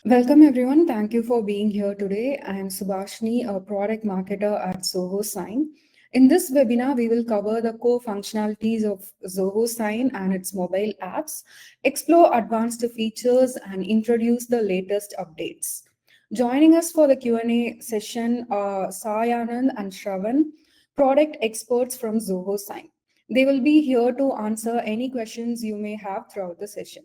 Welcome everyone. Thank you for being here today. I am Subhashni, a product marketer at Zoho Sign. In this webinar, we will cover the core functionalities of Zoho Sign and its mobile apps, explore advanced features, and introduce the latest updates. Joining us for the Q&A session are Sai Anand and Shravan, product experts from Zoho Sign. They will be here to answer any questions you may have throughout the session.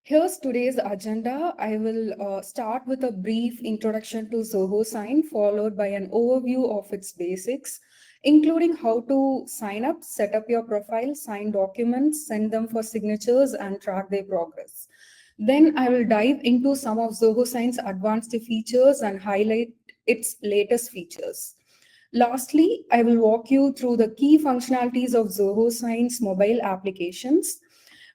Here's today's agenda. I will start with a brief introduction to Zoho Sign, followed by an overview of its basics, including how to sign up, set up your profile, sign documents, send them for signatures, and track their progress. Then I will dive into some of Zoho Sign's advanced features and highlight its latest features. Lastly, I will walk you through the key functionalities of Zoho Sign's mobile applications.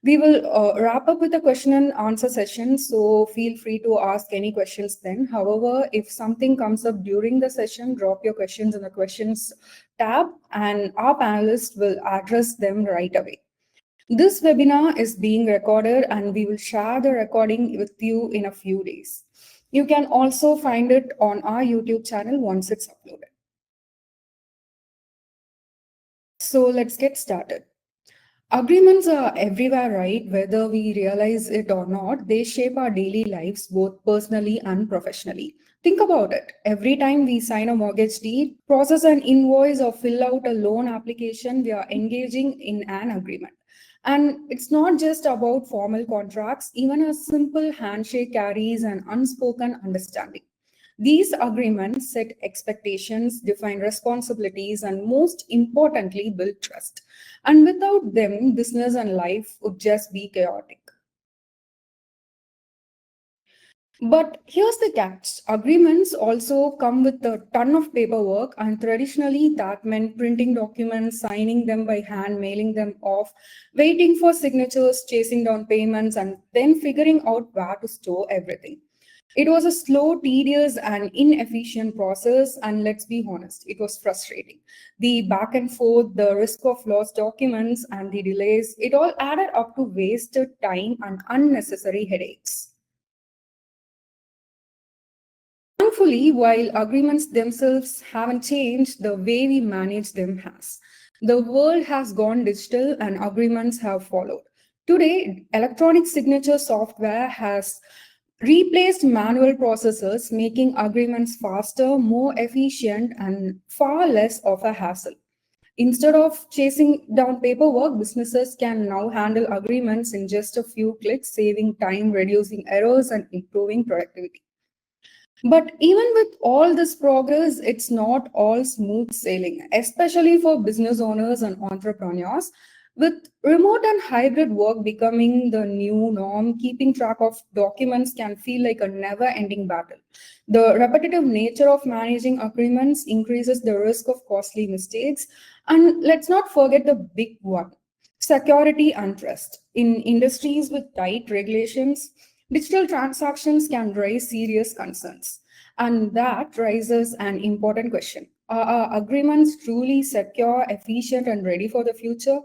We will wrap up with a question and answer session, so feel free to ask any questions then. However, if something comes up during the session, drop your questions in the questions tab and our panelists will address them right away. This webinar is being recorded and we will share the recording with you in a few days. You can also find it on our YouTube channel once it's uploaded. So let's get started. Agreements are everywhere, right? Whether we realize it or not, they shape our daily lives both personally and professionally. Think about it. Every time we sign a mortgage deed, process an invoice, or fill out a loan application, we are engaging in an agreement. And it's not just about formal contracts, even a simple handshake carries an unspoken understanding. These agreements set expectations, define responsibilities, and most importantly, build trust. And without them, business and life would just be chaotic. But here's the catch. Agreements also come with a ton of paperwork, and traditionally that meant printing documents, signing them by hand, mailing them off, waiting for signatures, chasing down payments, and then figuring out where to store everything. It was a slow, tedious, and inefficient process, and let's be honest, it was frustrating. The back and forth, the risk of lost documents, and the delays, it all added up to wasted time and unnecessary headaches. Thankfully, while agreements themselves haven't changed, the way we manage them has. The world has gone digital and agreements have followed. Today, electronic signature software has replaced manual processes, making agreements faster, more efficient, and far less of a hassle. Instead of chasing down paperwork, businesses can now handle agreements in just a few clicks, saving time, reducing errors, and improving productivity. But even with all this progress, it's not all smooth sailing, especially for business owners and entrepreneurs. With remote and hybrid work becoming the new norm, keeping track of documents can feel like a never ending battle. The repetitive nature of managing agreements increases the risk of costly mistakes. And let's not forget the big one, security and trust. In industries with tight regulations, digital transactions can raise serious concerns. And that raises an important question. Are our agreements truly secure, efficient, and ready for the future?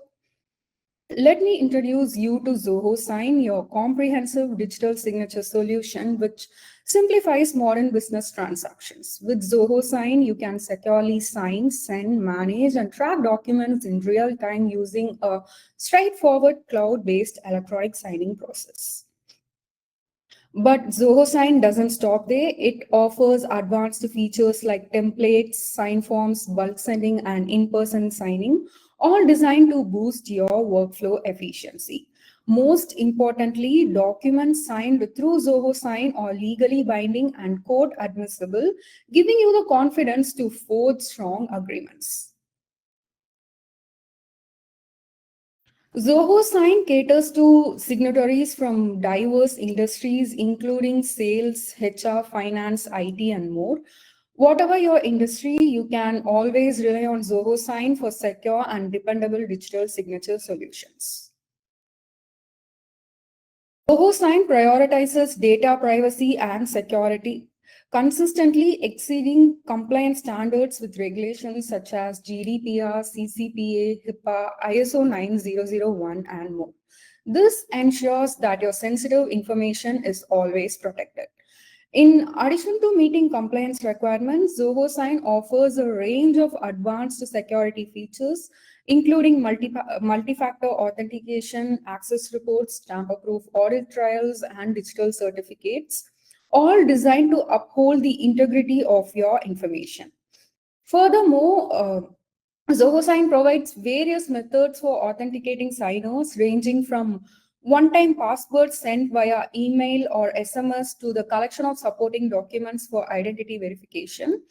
Let me introduce you to Zoho Sign, your comprehensive digital signature solution, which simplifies modern business transactions. With Zoho Sign, you can securely sign, send, manage, and track documents in real time using a straightforward cloud-based electronic signing process. But Zoho Sign doesn't stop there. It offers advanced features like templates, sign forms, bulk sending, and in-person signing, all designed to boost your workflow efficiency. Most importantly, documents signed through Zoho Sign are legally binding and court admissible, giving you the confidence to forge strong agreements. Zoho Sign caters to signatories from diverse industries, including sales, HR, finance, IT, and more. Whatever your industry, you can always rely on Zoho Sign for secure and dependable digital signature solutions. Zoho Sign prioritizes data privacy and security, consistently exceeding compliance standards with regulations such as GDPR, CCPA, HIPAA, ISO 9001, and more. This ensures that your sensitive information is always protected. In addition to meeting compliance requirements, Zoho Sign offers a range of advanced security features, including multi-factor authentication, access reports, tamper-proof audit trials, and digital certificates, all designed to uphold the integrity of your information. Furthermore, ZohoSign provides various methods for authenticating signers, ranging from one-time passwords sent via email or SMS to the collection of supporting documents for identity verification.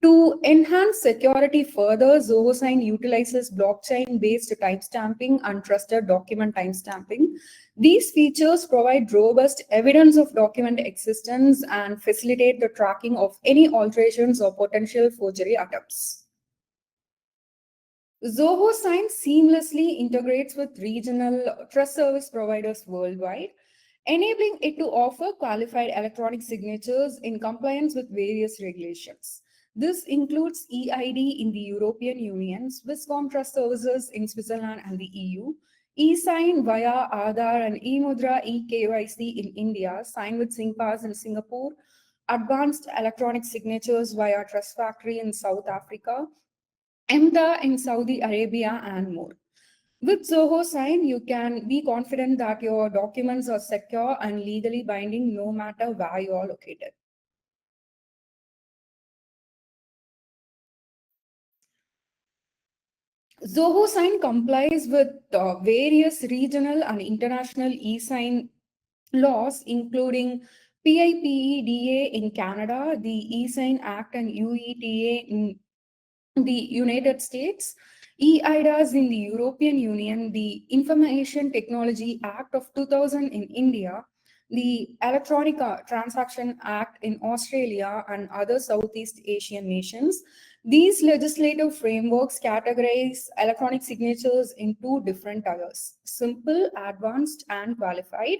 To enhance security further, ZohoSign utilizes blockchain-based timestamping and trusted document timestamping. These features provide robust evidence of document existence and facilitate the tracking of any alterations or potential forgery attempts. Zoho Sign seamlessly integrates with regional trust service providers worldwide, enabling it to offer qualified electronic signatures in compliance with various regulations. This includes EID in the European Union, Swisscom Trust Services in Switzerland and the EU, e-sign via Aadhaar and e-Mudra e-KYC in India, sign with SingPass in Singapore, advanced electronic signatures via Trust Factory in South Africa, EMTA in Saudi Arabia, and more. With Zoho Sign, you can be confident that your documents are secure and legally binding no matter where you are located. Zoho Sign complies with various regional and international e-sign laws, including PIPEDA in Canada, the e-sign Act and UETA in the United States, EIDAS in the European Union, the Information Technology Act of 2000 in India, the Electronic Transaction Act in Australia and other Southeast Asian nations. These legislative frameworks categorize electronic signatures in two different tiers: simple, advanced, and qualified,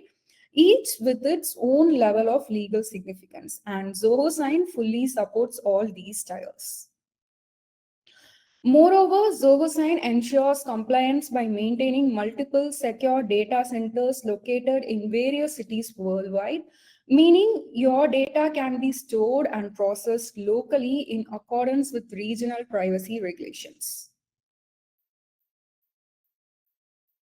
each with its own level of legal significance. And Zoho Sign fully supports all these tiers. Moreover, ZohoSign ensures compliance by maintaining multiple secure data centers located in various cities worldwide, meaning your data can be stored and processed locally in accordance with regional privacy regulations.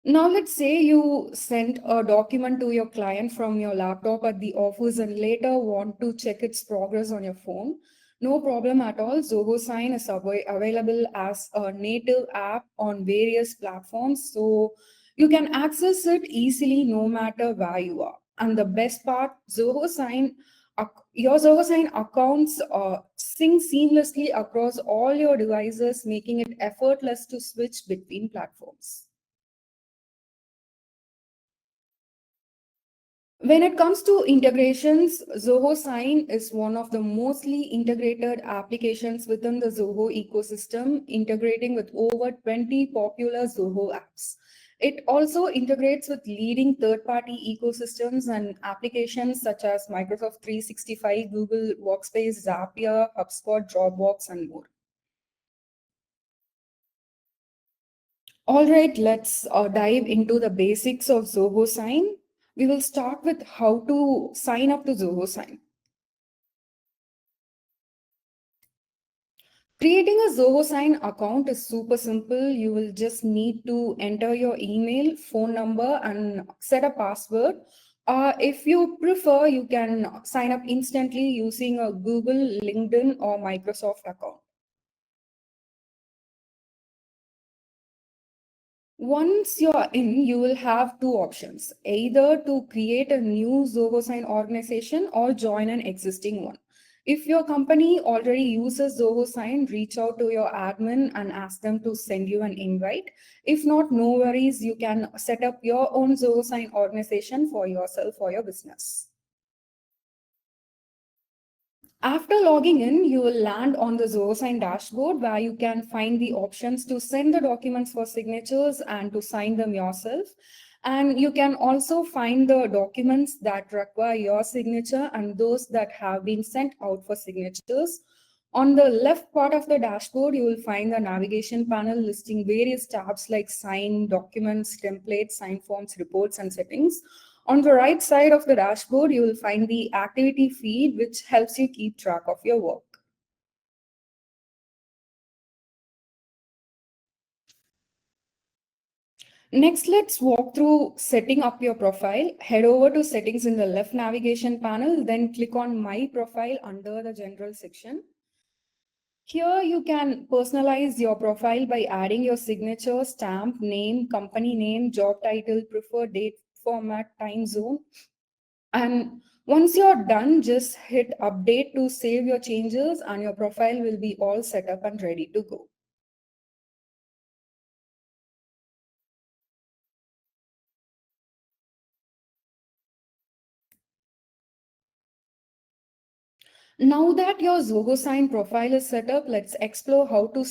Now, let's say you sent a document to your client from your laptop at the office and later want to check its progress on your phone. No problem at all. Zoho Sign is available as a native app on various platforms, so you can access it easily no matter where you are. And the best part, your Zoho Sign accounts sync seamlessly across all your devices, making it effortless to switch between platforms. When it comes to integrations, Zoho Sign is one of the mostly integrated applications within the Zoho ecosystem, integrating with over 20 popular Zoho apps. It also integrates with leading third-party ecosystems and applications such as Microsoft 365, Google Workspace, Zapier, HubSpot, Dropbox, and more. All right, let's dive into the basics of Zoho Sign. We will start with how to sign up to Zoho Sign. Creating a Zoho Sign account is super simple. You will just need to enter your email, phone number, and set a password. If you prefer, you can sign up instantly using a Google, LinkedIn, or Microsoft account. Once you're in, you will have two options: either to create a new Zoho Sign organization or join an existing one. If your company already uses Zoho Sign, reach out to your admin and ask them to send you an invite. If not, no worries, you can set up your own Zoho Sign organization for yourself or your business. After logging in, you will land on the ZohoSign dashboard where you can find the options to send the documents for signatures and to sign them yourself. And you can also find the documents that require your signature and those that have been sent out for signatures. On the left part of the dashboard, you will find the navigation panel listing various tabs like sign, documents, templates, sign forms, reports, and settings. On the right side of the dashboard, you will find the activity feed, which helps you keep track of your work. Next, let's walk through setting up your profile. Head over to settings in the left navigation panel, then click on My Profile under the General section. Here you can personalize your profile by adding your signature, stamp, name, company name, job title, preferred date, format, time zone. And once you're done, just hit update to save your changes and your profile will be all set up and ready to go. Now that your Zoho Sign profile is set up, let's explore how the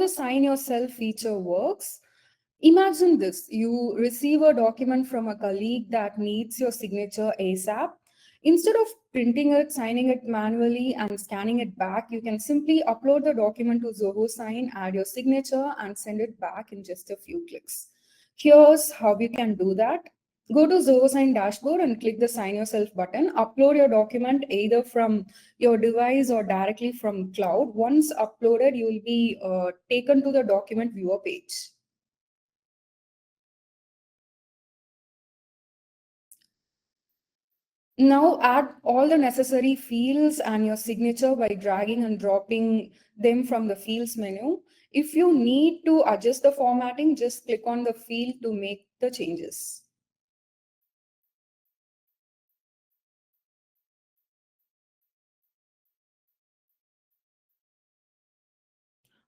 sign yourself feature works. Imagine this, you receive a document from a colleague that needs your signature ASAP. Instead of printing it, signing it manually, and scanning it back, you can simply upload the document to Zoho Sign, add your signature, and send it back in just a few clicks. Here's how you can do that. Go to Zoho Sign dashboard and click the Sign Yourself button. Upload your document either from your device or directly from cloud. Once uploaded, you will be taken to the document viewer page. Now add all the necessary fields and your signature by dragging and dropping them from the fields menu. If you need to adjust the formatting, just click on the field to make the changes.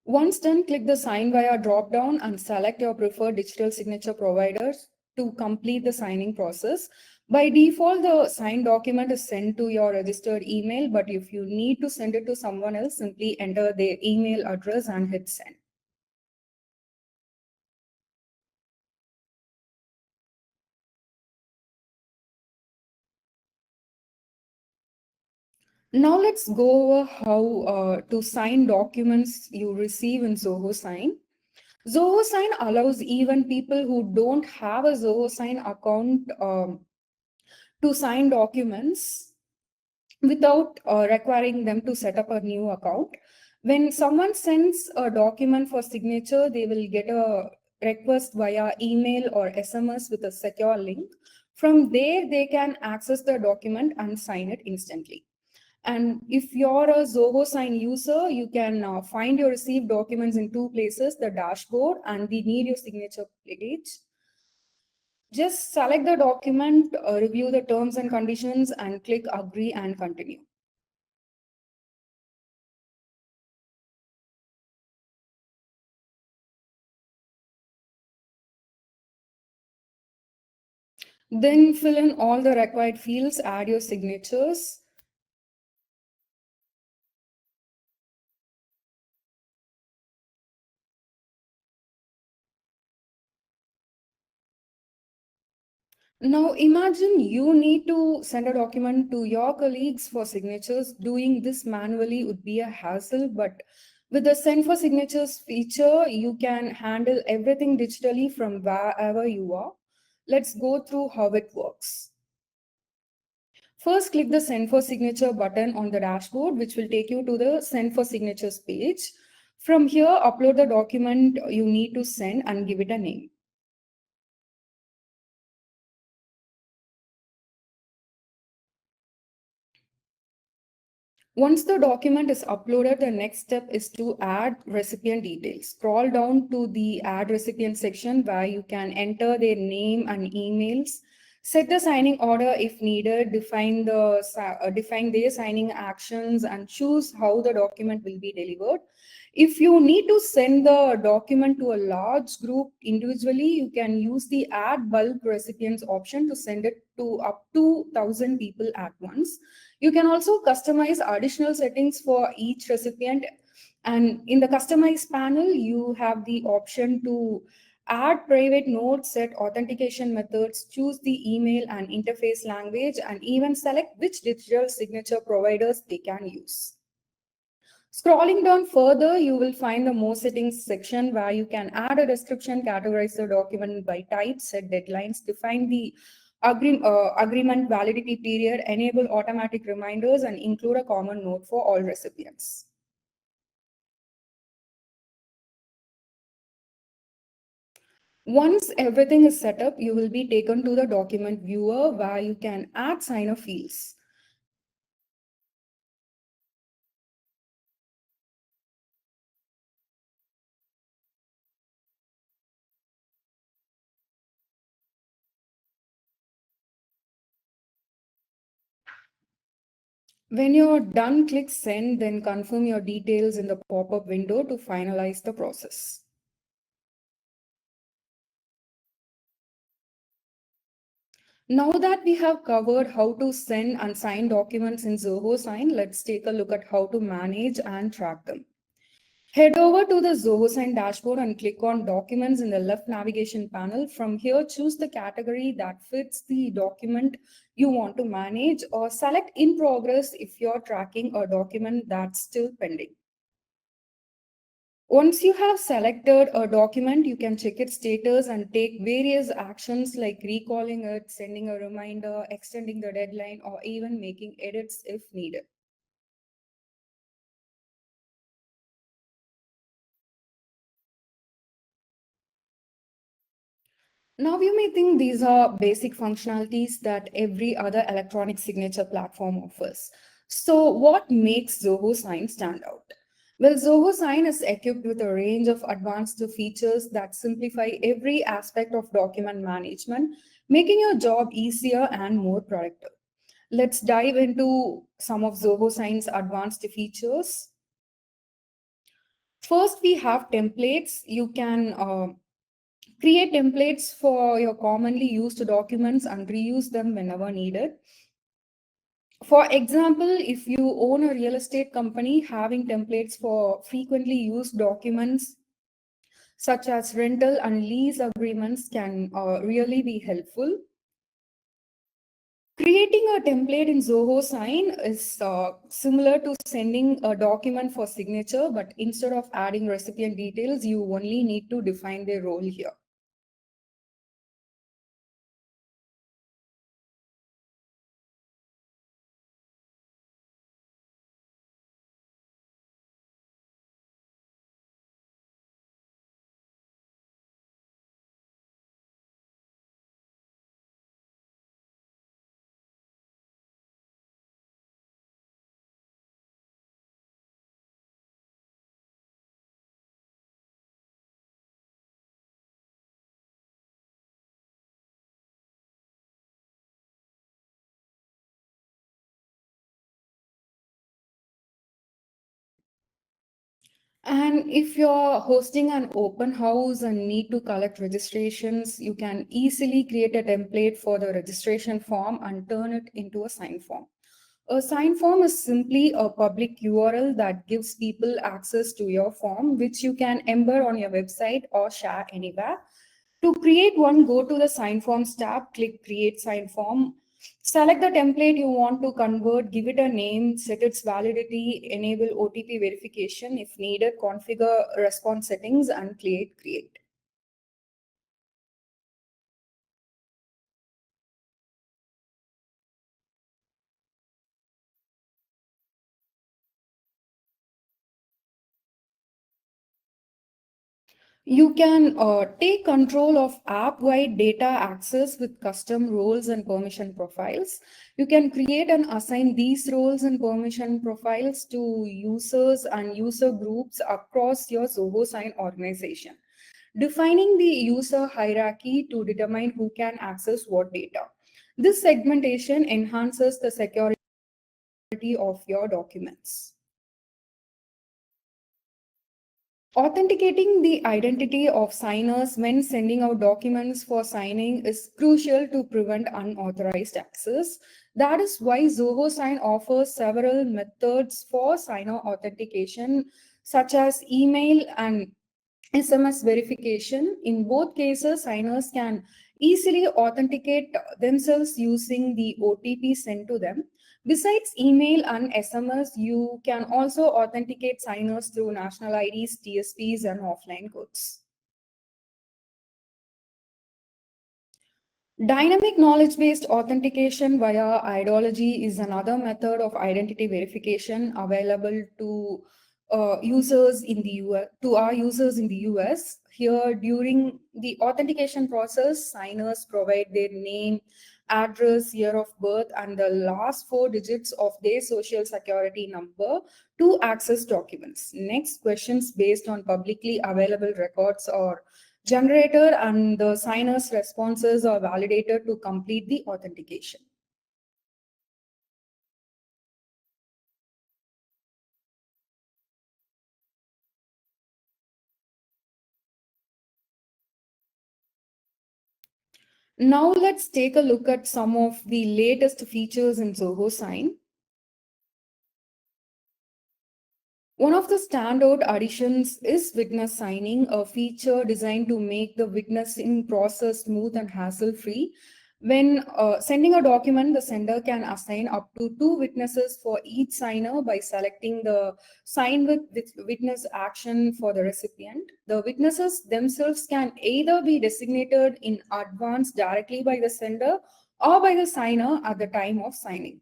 Once done, click the Sign Via drop-down and select your preferred digital signature providers to complete the signing process. By default, the signed document is sent to your registered email, but if you need to send it to someone else, simply enter their email address and hit send. Now let's go over how to sign documents you receive in Zoho Sign. Zoho Sign allows even people who don't have a Zoho Sign account to sign documents without requiring them to set up a new account. When someone sends a document for signature, they will get a request via email or SMS with a secure link. From there, they can access the document and sign it instantly. And if you're a Zoho Sign user, you can find your received documents in two places, the dashboard and the Need Your Signature page. Just select the document, review the terms and conditions, and click Agree and Continue. Then fill in all the required fields, add your signatures. Now imagine you need to send a document to your colleagues for signatures. Doing this manually would be a hassle, but with the Send for Signatures feature, you can handle everything digitally from wherever you are. Let's go through how it works. First, click the Send for Signature button on the dashboard, which will take you to the Send for Signatures page. From here, upload the document you need to send and give it a name. Once the document is uploaded, the next step is to add recipient details. Scroll down to the Add Recipient section where you can enter their name and emails. Set the signing order if needed, define their signing actions, and choose how the document will be delivered. If you need to send the document to a large group individually, you can use the Add Bulk Recipients option to send it to up to 1,000 people at once. You can also customize additional settings for each recipient. And in the Customize panel, you have the option to add private notes, set authentication methods, choose the email and interface language, and even select which digital signature providers they can use. Scrolling down further, you will find the more settings section where you can add a description, categorize the document by type, set deadlines, define the agreement validity period, enable automatic reminders, and include a common note for all recipients. Once everything is set up, you will be taken to the document viewer where you can add signer fields. When you're done, click send, then confirm your details in the pop-up window to finalize the process. Now that we have covered how to send and sign documents in Zoho Sign, let's take a look at how to manage and track them. Head over to the Zoho Sign dashboard and click on Documents in the left navigation panel. From here, choose the category that fits the document you want to manage, or select In Progress if you're tracking a document that's still pending. Once you have selected a document, you can check its status and take various actions like recalling it, sending a reminder, extending the deadline, or even making edits if needed. Now, you may think these are basic functionalities that every other electronic signature platform offers. So, what makes Zoho Sign stand out? Well, Zoho Sign is equipped with a range of advanced features that simplify every aspect of document management, making your job easier and more productive. Let's dive into some of Zoho Sign's advanced features. First, we have templates. You can create templates for your commonly used documents and reuse them whenever needed. For example, if you own a real estate company, having templates for frequently used documents such as rental and lease agreements can really be helpful. Creating a template in Zoho Sign is similar to sending a document for signature, but instead of adding recipient details, you only need to define their role here. And if you're hosting an open house and need to collect registrations, you can easily create a template for the registration form and turn it into a sign form. A sign form is simply a public URL that gives people access to your form, which you can embed on your website or share anywhere. To create one, go to the Sign Forms tab, click Create Sign Form. Select the template you want to convert, give it a name, set its validity, enable OTP verification if needed, configure response settings, and create. You can take control of app-wide data access with custom roles and permission profiles. You can create and assign these roles and permission profiles to users and user groups across your Zoho Sign organization, defining the user hierarchy to determine who can access what data. This segmentation enhances the security of your documents. Authenticating the identity of signers when sending out documents for signing is crucial to prevent unauthorized access. That is why Zoho Sign offers several methods for signer authentication, such as email and SMS verification. In both cases, signers can easily authenticate themselves using the OTP sent to them. Besides email and SMS, you can also authenticate signers through national IDs, TSPs, and offline codes. Dynamic knowledge based authentication via ideology is another method of identity verification available to users in the US, to our users in the US. Here, during the authentication process, signers provide their name, address, year of birth, and the last four digits of their social security number to access documents. Next, questions based on publicly available records or generator and the signer's responses are validated to complete the authentication. Now let's take a look at some of the latest features in Zoho Sign. One of the standout additions is witness signing, a feature designed to make the witnessing process smooth and hassle free. When sending a document, the sender can assign up to two witnesses for each signer by selecting the sign with witness action for the recipient. The witnesses themselves can either be designated in advance directly by the sender or by the signer at the time of signing.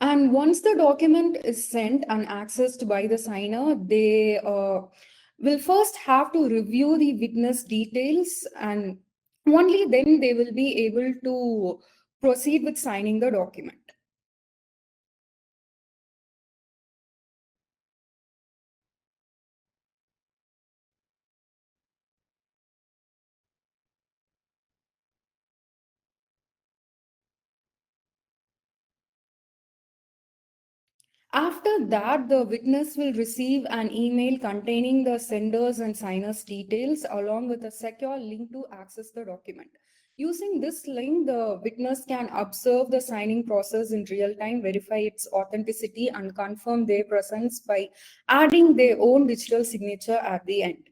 And once the document is sent and accessed by the signer, they will first have to review the witness details, and only then they will be able to proceed with signing the document. After that, the witness will receive an email containing the sender's and signer's details along with a secure link to access the document. Using this link, the witness can observe the signing process in real time, verify its authenticity, and confirm their presence by adding their own digital signature at the end.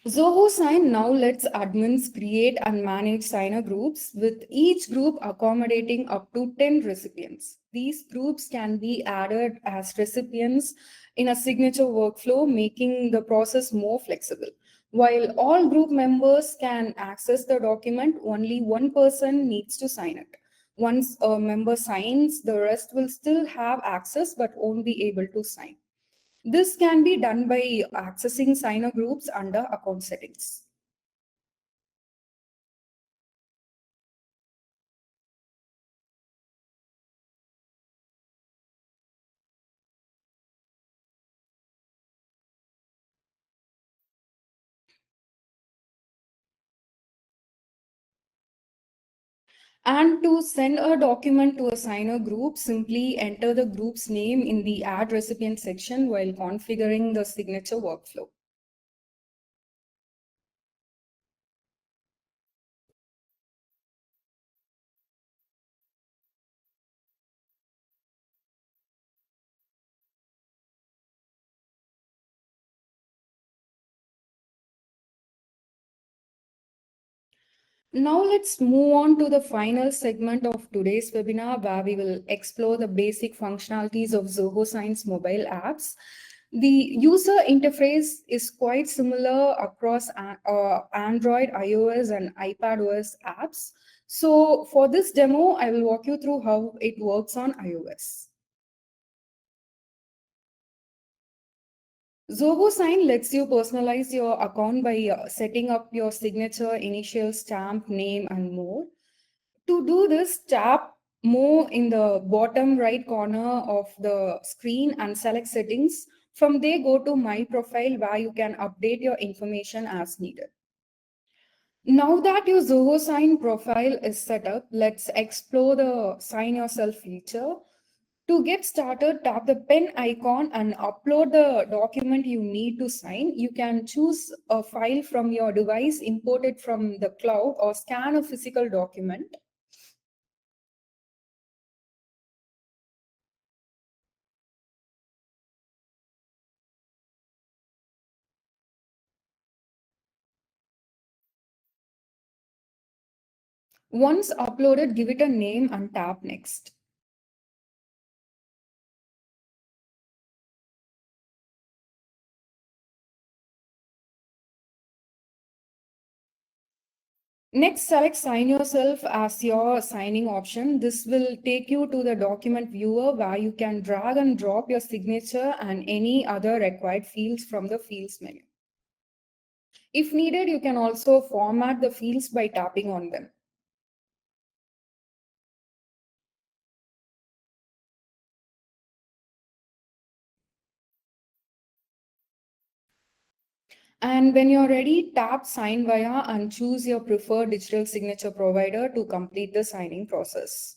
Zoho Sign now lets admins create and manage signer groups, with each group accommodating up to 10 recipients. These groups can be added as recipients in a signature workflow, making the process more flexible. While all group members can access the document, only one person needs to sign it. Once a member signs, the rest will still have access but won't be able to sign. This can be done by accessing signer groups under account settings. And to send a document to a signer group, simply enter the group's name in the Add Recipient section while configuring the signature workflow. Now let's move on to the final segment of today's webinar, where we will explore the basic functionalities of Zoho Sign's mobile apps. The user interface is quite similar across Android, iOS, and iPadOS apps. So for this demo, I will walk you through how it works on iOS. Zoho Sign lets you personalize your account by setting up your signature, initial, stamp, name, and more. To do this, tap More in the bottom right corner of the screen and select Settings. From there, go to My Profile, where you can update your information as needed. Now that your Zoho Sign profile is set up, let's explore the Sign Yourself feature. To get started, tap the pen icon and upload the document you need to sign. You can choose a file from your device, import it from the cloud, or scan a physical document. Once uploaded, give it a name and tap Next. Next, select Sign Yourself as your signing option. This will take you to the document viewer where you can drag and drop your signature and any other required fields from the Fields menu. If needed, you can also format the fields by tapping on them. And when you're ready, tap Sign Via and choose your preferred digital signature provider to complete the signing process.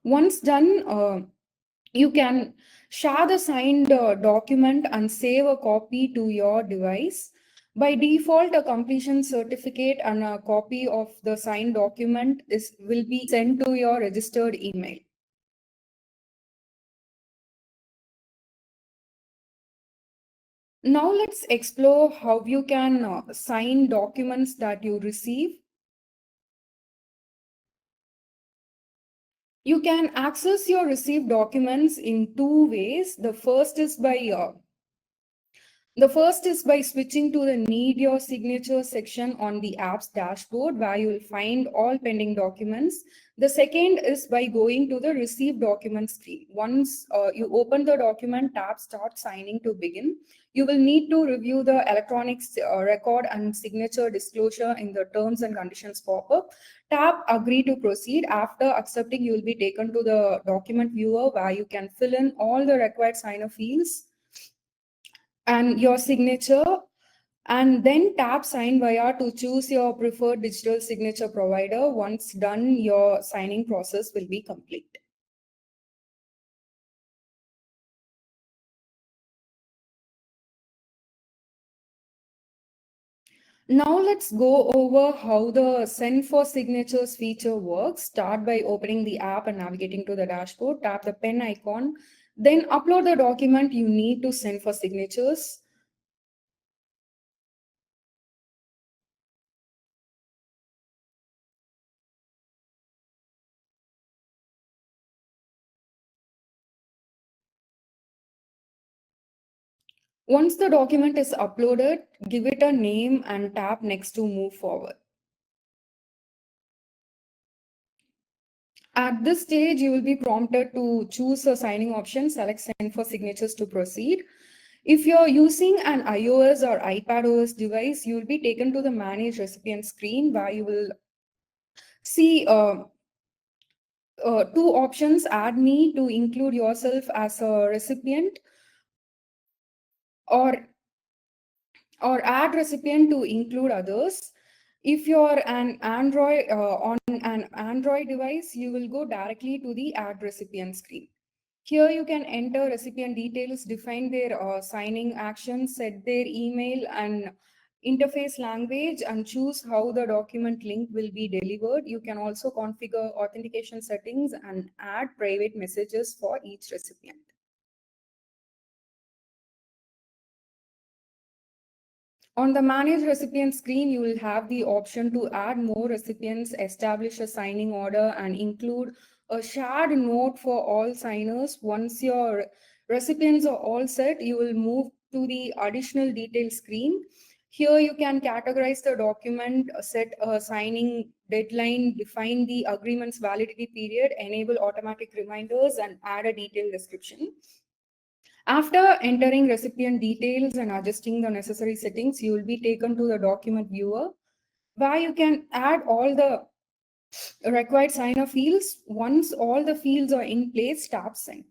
Once done, you can share the signed document and save a copy to your device. By default, a completion certificate and a copy of the signed document will be sent to your registered email. Now let's explore how you can sign documents that you receive. You can access your received documents in two ways. The first is by switching to the Need Your Signature section on the app's dashboard, where you will find all pending documents. The second is by going to the Receive Document screen. Once you open the document, tap Start Signing to begin. You will need to review the electronic record and signature disclosure in the Terms and Conditions pop-up. Tap Agree to proceed. After accepting, you will be taken to the document viewer where you can fill in all the required signer fields and your signature, and then tap Sign Via to choose your preferred digital signature provider. Once done, your signing process will be complete. Now let's go over how the Send for Signatures feature works. Start by opening the app and navigating to the dashboard. Tap the pen icon, then upload the document you need to send for signatures. Once the document is uploaded, give it a name and tap Next to move forward. At this stage, you will be prompted to choose a signing option, select Send for Signatures to proceed. If you're using an iOS or iPadOS device, you will be taken to the Manage Recipient screen where you will see two options: Add Me to include yourself as a recipient, or add recipient to include others. If you're an Android on an Android device, you will go directly to the add recipient screen. Here you can enter recipient details, define their signing actions, set their email and interface language, and choose how the document link will be delivered. You can also configure authentication settings and add private messages for each recipient. On the Manage Recipient screen, you will have the option to add more recipients, establish a signing order, and include a shared note for all signers. Once your recipients are all set, you will move to the additional details screen. Here you can categorize the document, set a signing deadline, define the agreement's validity period, enable automatic reminders, and add a detailed description. After entering recipient details and adjusting the necessary settings, you will be taken to the document viewer where you can add all the required signer fields. Once all the fields are in place, tap Send.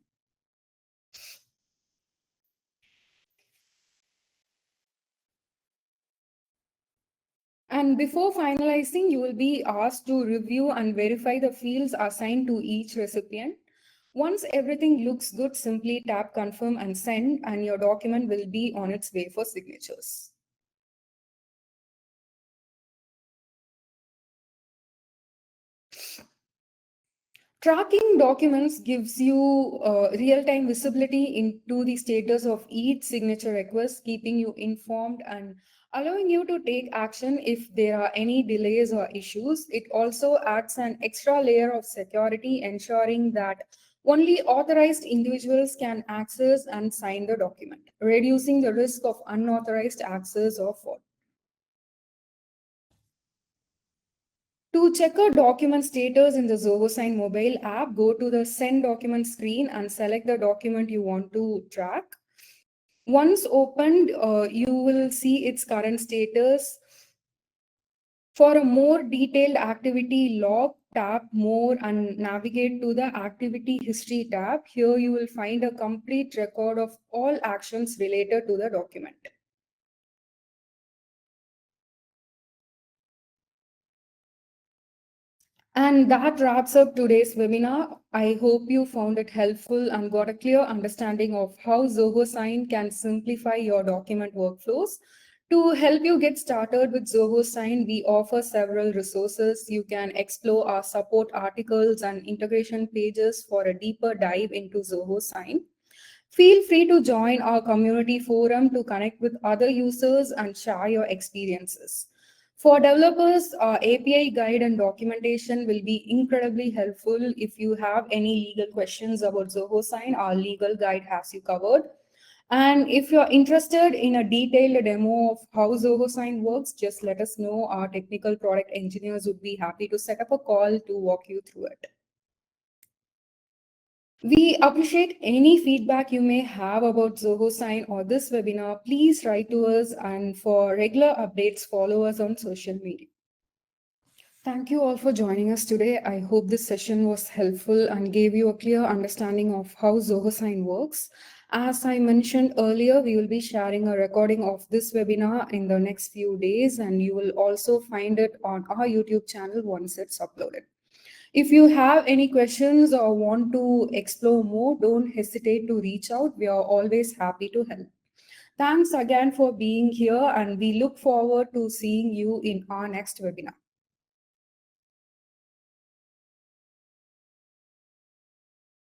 And before finalizing, you will be asked to review and verify the fields assigned to each recipient. Once everything looks good, simply tap confirm and send, and your document will be on its way for signatures. Tracking documents gives you real-time visibility into the status of each signature request, keeping you informed and allowing you to take action if there are any delays or issues. It also adds an extra layer of security, ensuring that only authorized individuals can access and sign the document, reducing the risk of unauthorized access or fraud. To check a document status in the Zoho Sign mobile app, go to the Send Document screen and select the document you want to track. Once opened, you will see its current status. For a more detailed activity log, tap More and navigate to the Activity History tab. Here you will find a complete record of all actions related to the document. And that wraps up today's webinar. I hope you found it helpful and got a clear understanding of how Zoho Sign can simplify your document workflows. To help you get started with Zoho Sign, we offer several resources. You can explore our support articles and integration pages for a deeper dive into Zoho Sign. Feel free to join our community forum to connect with other users and share your experiences. For developers, our API guide and documentation will be incredibly helpful. If you have any legal questions about Zoho Sign, our legal guide has you covered. And if you're interested in a detailed demo of how Zoho Sign works, just let us know. Our technical product engineers would be happy to set up a call to walk you through it. We appreciate any feedback you may have about Zoho Sign or this webinar. Please write to us, and for regular updates, follow us on social media. Thank you all for joining us today. I hope this session was helpful and gave you a clear understanding of how Zoho Sign works. As I mentioned earlier, we will be sharing a recording of this webinar in the next few days, and you will also find it on our YouTube channel once it's uploaded. If you have any questions or want to explore more, don't hesitate to reach out. We are always happy to help. Thanks again for being here, and we look forward to seeing you in our next webinar.